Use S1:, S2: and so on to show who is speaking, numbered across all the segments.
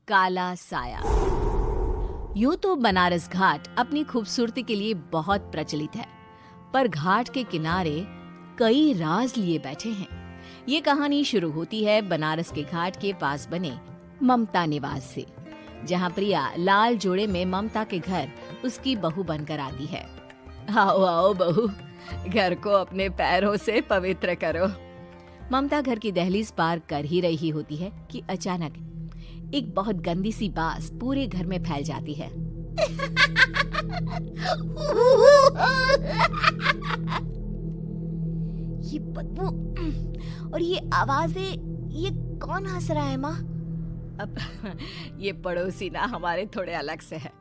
S1: काला साया। यूं तो बनारस घाट अपनी खूबसूरती के लिए बहुत प्रचलित है, पर घाट के किनारे कई राज लिए बैठे हैं। ये कहानी शुरू होती है बनारस के घाट के पास बने ममता निवास से, जहाँ प्रिया लाल जोड़े में ममता के घर उसकी बहू बनकर आती है। आओ आओ बहू, घर को अपने पैरों से पवित्र करो। ममता घर की दहलीज पार कर ही रही होती है कि अचानक एक बहुत गंदी सी बास पूरे घर में फैल जाती है।
S2: ये बदबू और ये आवाजें, ये कौन हंस रहा है माँ?
S1: अब ये पड़ोसी ना हमारे थोड़े अलग से है।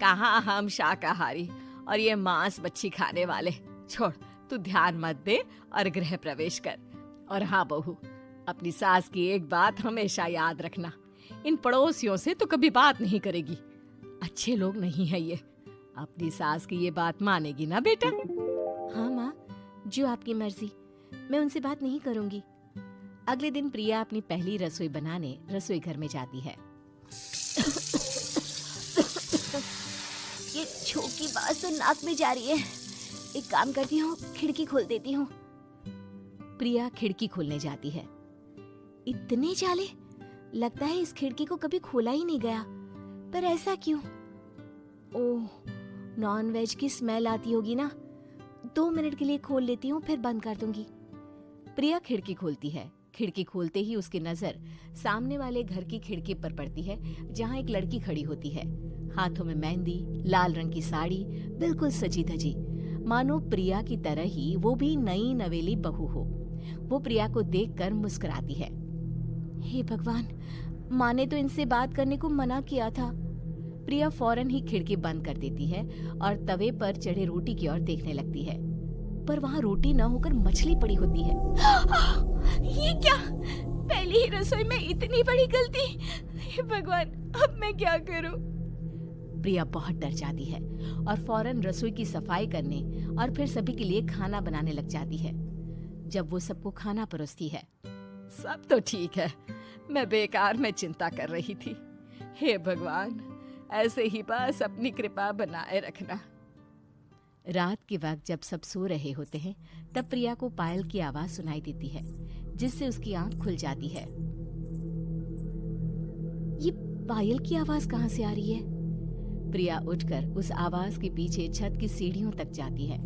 S1: कहाँ हम शाकाहारी और ये मांस मच्छी खाने वाले। छोड़, तू ध्यान मत दे और गृह प्रवेश कर। और हाँ बहू, अपनी सास की एक बात हमेशा याद रखना, इन पड़ोसियों से तो कभी बात नहीं करेगी। अच्छे लोग नहीं है ये। अपनी सास की ये बात मानेगी ना बेटा?
S2: हाँ माँ, जो आपकी मर्जी, मैं उनसे बात नहीं करूंगी।
S1: अगले दिन प्रिया अपनी पहली रसोई बनाने रसोई घर में जाती है।
S2: ये छोकी बात तो नाक में जा रही है। एक काम करती हूँ, खिड़की खोल देती हूँ।
S1: प्रिया खिड़की खोलने जाती है।
S2: इतने जाले, लगता है इस खिड़की को कभी खोला ही नहीं गया। पर ऐसा क्यों? ओह, नॉन वेज की स्मेल आती होगी ना। 2 मिनट के लिए खोल लेती हूँ, फिर बंद कर दूंगी।
S1: प्रिया खिड़की खोलती है। खिड़की खोलते ही उसकी नजर सामने वाले घर की खिड़की पर पड़ती है, जहाँ एक लड़की खड़ी होती है। हाथों में मेहंदी, लाल रंग की साड़ी, बिल्कुल सजी धजी, मानो प्रिया की तरह ही वो भी नई नवेली बहू हो। वो प्रिया को देखकर मुस्कुराती है।
S2: हे भगवान, माँ ने तो इनसे बात करने को मना किया था।
S1: प्रिया फौरन ही खिड़की बंद कर देती है और तवे पर चढ़े रोटी की ओर देखने लगती है, पर वहाँ रोटी न होकर मछली पड़ी होती है।
S2: ये क्या? पहली ही रसोई में इतनी बड़ी गलती। हे भगवान, अब मैं क्या करूं?
S1: प्रिया बहुत डर जाती है और फौरन रसोई की सफाई करने और फिर सभी के लिए खाना बनाने लग जाती है। जब वो सबको खाना परोसती है, सब तो ठीक है, मैं बेकार में चिंता कर रही थी। हे भगवान, ऐसे ही बस अपनी कृपा बनाए रखना। रात के वक्त जब सब सो रहे होते हैं, तब प्रिया को पायल की आवाज सुनाई देती है, जिससे उसकी आंख खुल जाती है।
S2: ये पायल की आवाज कहाँ से आ रही है?
S1: प्रिया उठकर उस आवाज के पीछे छत की सीढ़ियों तक जाती है।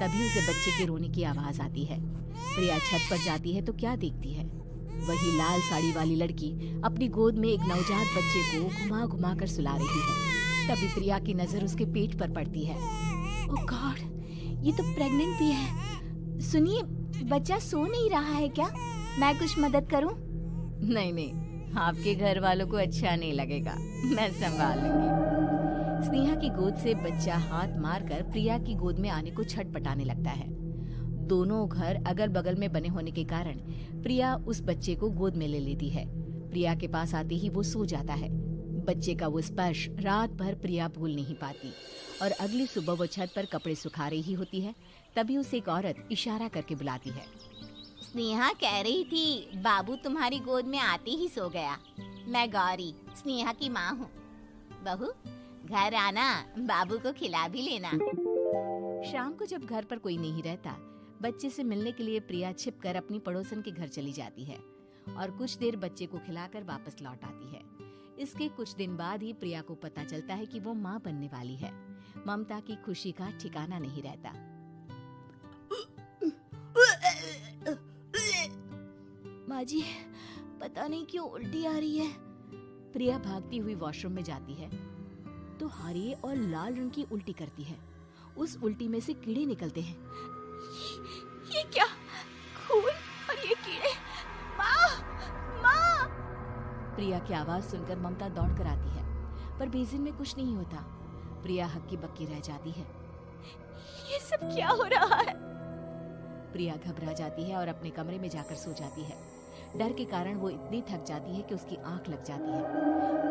S1: तभी उसे बच्चे के रोने की आवाज आती है। प्रिया छत पर जाती है तो क्या देखती है? वही लाल साड़ी वाली लड़की अपनी गोद में एक नवजात बच्चे को घुमा घुमा कर सुला रही है। तभी प्रिया की नजर उसके पेट पर पड़ती है।
S2: ओह गॉड, ये तो प्रेग्नेंट भी है। सुनिए, बच्चा सो नहीं रहा है क्या? मैं कुछ मदद करूं?
S1: नहीं नहीं, आपके घर वालों को अच्छा नहीं लगेगा, मैं संभाल लूंगी। स्नेहा की गोद से बच्चा हाथ मारकर प्रिया की गोद में आने को छटपटाने लगता है। दोनों घर अगल बगल में बने होने के कारण प्रिया उस बच्चे को गोद में ले लेती है। प्रिया के पास आते ही वो सो जाता है। बच्चे का वो स्पर्श रात भर प्रिया भूल नहीं पाती और अगली सुबह वो छत पर कपड़े सुखा रही होती है। तभी उसे एक औरत इशारा करके बुलाती है।
S2: स्नेहा कह रही थी बाबू तुम्हारी गोद में आते ही सो गया। मैं गौरी, स्नेहा की माँ हूँ। बहू, घर आना, बाबू को खिला भी लेना।
S1: शाम को जब घर पर कोई नहीं रहता, बच्चे से मिलने के लिए प्रिया छिपकर अपनी पड़ोसन के घर चली जाती है और कुछ देर बच्चे को खिलाकर वापस लौट आती है। इसके कुछ दिन बाद ही प्रिया को पता चलता है कि वो माँ बनने वाली है। ममता की खुशी का ठिकाना नहीं रहता।
S2: माँ जी, पता नहीं क्यों उल्टी आ रही है।
S1: प्रिया भागती हुई वॉशरूम में जाती है तो हरे और लाल रंग की उल्टी करती है। उस उल्टी में से कीड़े निकलते हैं।
S2: ये क्या? खून और ये कीड़े! माँ! माँ!
S1: प्रिया की आवाज सुनकर ममता दौड़ कर आती है, पर बेसिन में कुछ नहीं होता। प्रिया हक्की बक्की रह जाती है।
S2: ये सब क्या हो रहा है?
S1: प्रिया घबरा जाती है और अपने कमरे में जाकर सो जाती है। डर के कारण वो इतनी थक जाती है कि उसकी आंख लग जाती है।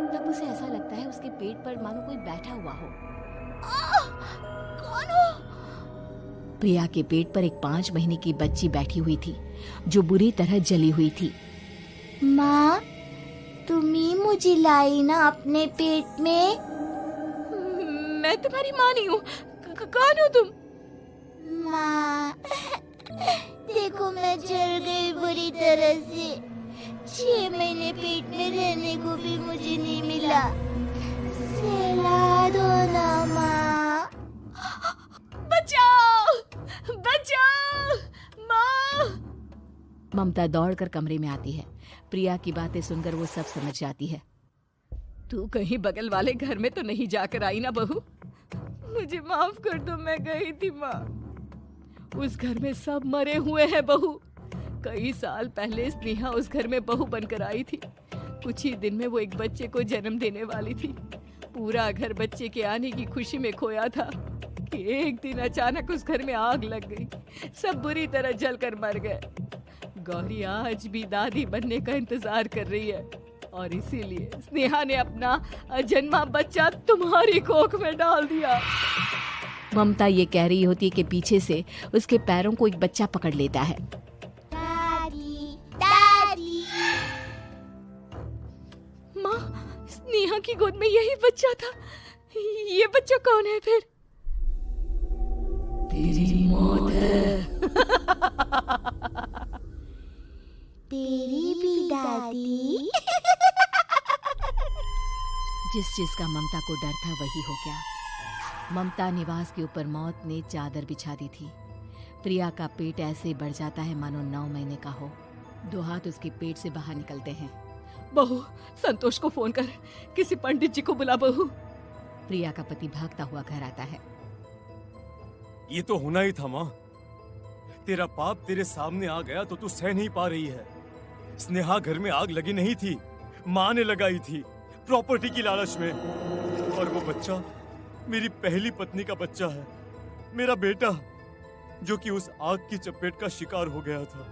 S1: तब उसे ऐसा लगता है उसके पेट पर मानो कोई बैठा हुआ हो।
S2: कौन हो?
S1: प्रिया के पेट पर एक 5 महीने की बच्ची बैठी हुई थी, जो बुरी तरह जली हुई थी।
S2: माँ, तुम ही मुझे लाई ना अपने पेट में।
S1: मैं तुम्हारी माँ नहीं हूँ। कौन हो तुम?
S2: माँ, देखो मैं जल गई बुरी तरह से। 6 महीने पेट में रहने को भी मुझे नहीं मिला। सहला दो ना माँ।
S1: बचाओ, बचाओ, माँ। ममता दौड़कर कमरे में आती है। प्रिया की बातें सुनकर वो सब समझ जाती है। तू कहीं बगल वाले घर में तो नहीं जाकर आई ना बहू? मुझे माफ कर दो, मैं गई थी माँ। उस घर में सब मरे हुए हैं बहू। कई साल पहले स्नेहा उस घर में बहू बनकर आई थी। कुछ ही दिन में वो एक बच्चे को जन्म देने वाली थी। पूरा घर बच्चे के आने की खुशी में खोया था कि एक दिन अचानक उस घर में आग लग गई। सब बुरी तरह जलकर मर गए। गौरी आज भी दादी बनने का इंतजार कर रही है और इसीलिए स्नेहा ने अपना अजन्मा बच्चा तुम्हारी कोख में डाल दिया। ममता ये कह रही होती है कि पीछे से उसके पैरों को एक बच्चा पकड़ लेता है।
S2: दादी, दादी।
S1: माँ, स्नेहा की गोद में यही बच्चा था। ये बच्चा कौन है फिर? तेरी मौत है।
S2: तेरी भी दादी।
S1: जिस चीज का ममता को डर था वही हो गया। ममता निवास के ऊपर मौत ने चादर बिछा दी थी। प्रिया का पेट ऐसे बढ़ जाता है मानो 9 महीने का हो। 2 हाथ उसके पेट से बाहर निकलते हैं। बहू, संतोष को फोन कर, किसी पंडित जी को बुला बहू। प्रिया का पति भागता हुआ घर आता है।
S3: ये तो होना ही था माँ। तेरा पाप तेरे सामने आ गया तो तू सह नहीं पा रही है। स्नेहा घर में आग लगी नहीं थी, माँ ने लगाई थी, प्रॉपर्टी की लालच में। और वो बच्चा मेरी पहली पत्नी का बच्चा है, मेरा बेटा, जो कि उस आग की चपेट का शिकार हो गया था।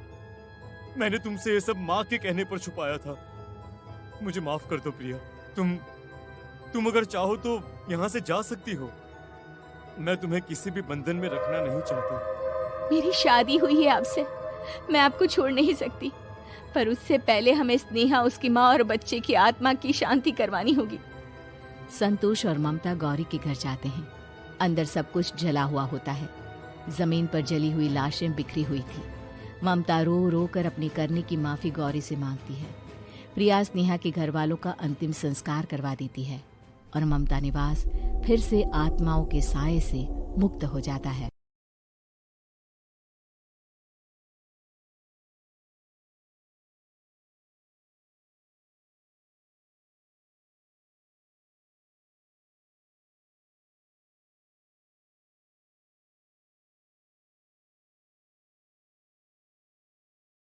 S3: मैंने तुमसे ये सब माँ के कहने पर छुपाया था। मुझे माफ कर दो प्रिया। तुम अगर चाहो तो यहाँ से जा सकती हो। मैं तुम्हें किसी भी बंधन में रखना नहीं चाहता।
S1: मेरी शादी हुई है आपसे, मैं आपको छोड़ नहीं सकती, पर उससे पहले हमें स्नेहा, उसकी माँ और बच्चे की आत्मा की शांति करवानी होगी। संतोष और ममता गौरी के घर जाते हैं। अंदर सब कुछ जला हुआ होता है। जमीन पर जली हुई लाशें बिखरी हुई थी। ममता रो रो कर अपनी करने की माफी गौरी से मांगती है। प्रिया स्नेहा के घर वालों का अंतिम संस्कार करवा देती है और ममता निवास फिर से आत्माओं के साए से मुक्त हो जाता है।